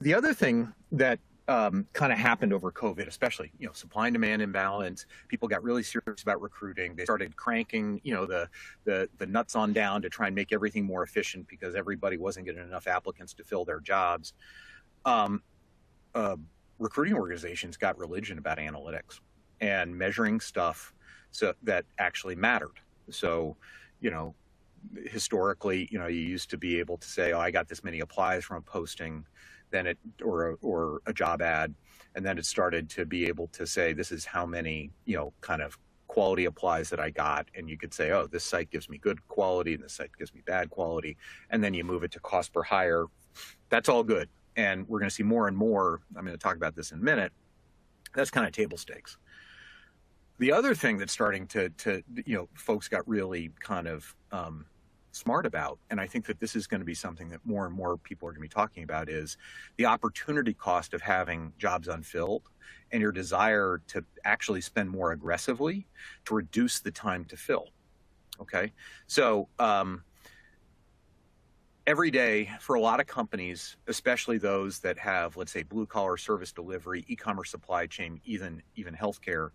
The other thing that kind of happened over COVID, especially, supply and demand imbalance, people got really serious about recruiting. They started cranking, the nuts on down to try and make everything more efficient because everybody wasn't getting enough applicants to fill their jobs. Um, uh, Recruiting organizations got religion about analytics and measuring stuff so that actually mattered. So, you know, historically, you used to be able to say, "Oh, I got this many applies from a posting," then it or a job ad, and then it started to be able to say, "This is how many, kind of quality applies that I got," and you could say, "Oh, this site gives me good quality, and this site gives me bad quality," and then you move it to cost per hire. That's all good, and we're going to see more and more. I'm going to talk about this in a minute. That's kind of table stakes. The other thing that's starting to folks got really kind of smart about, and I think that this is going to be something that more and more people are going to be talking about, is the opportunity cost of having jobs unfilled and your desire to actually spend more aggressively to reduce the time to fill. Okay, so every day for a lot of companies, especially those that have, let's say, blue collar service delivery, e-commerce supply chain, even healthcare,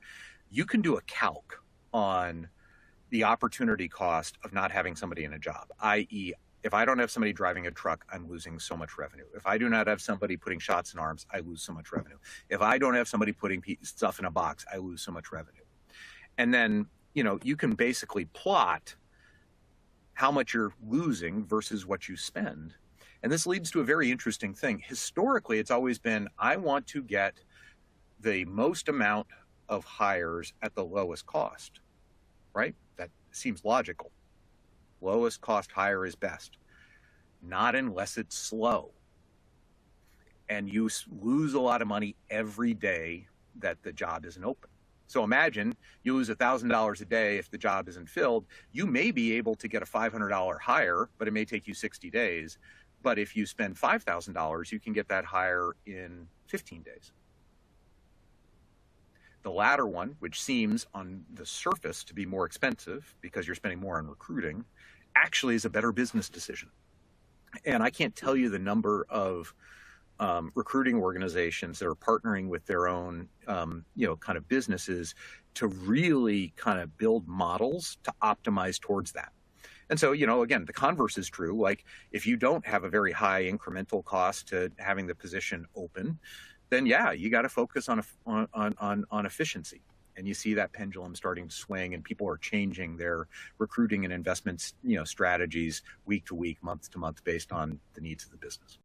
you can do a calc on the opportunity cost of not having somebody in a job, i.e., if I don't have somebody driving a truck, I'm losing so much revenue. If I do not have somebody putting shots in arms, I lose so much revenue. If I don't have somebody putting stuff in a box, I lose so much revenue. And then, you can basically plot how much you're losing versus what you spend. And this leads to a very interesting thing. Historically, it's always been, I want to get the most amount of hires at the lowest cost, right? That seems logical. Lowest cost hire is best. Not unless it's slow. And you lose a lot of money every day that the job isn't open. So imagine you lose $1,000 a day if the job isn't filled. You may be able to get a $500 hire, but it may take you 60 days. But if you spend $5,000, you can get that hire in 15 days. The latter one, which seems on the surface to be more expensive because you're spending more on recruiting, actually is a better business decision. And I can't tell you the number of recruiting organizations that are partnering with their own, kind of businesses to really kind of build models to optimize towards that. And so, again, the converse is true. Like, if you don't have a very high incremental cost to having the position open, then yeah, you got to focus on efficiency. And you see that pendulum starting to swing, and people are changing their recruiting and investments, strategies week to week, month to month, based on the needs of the business.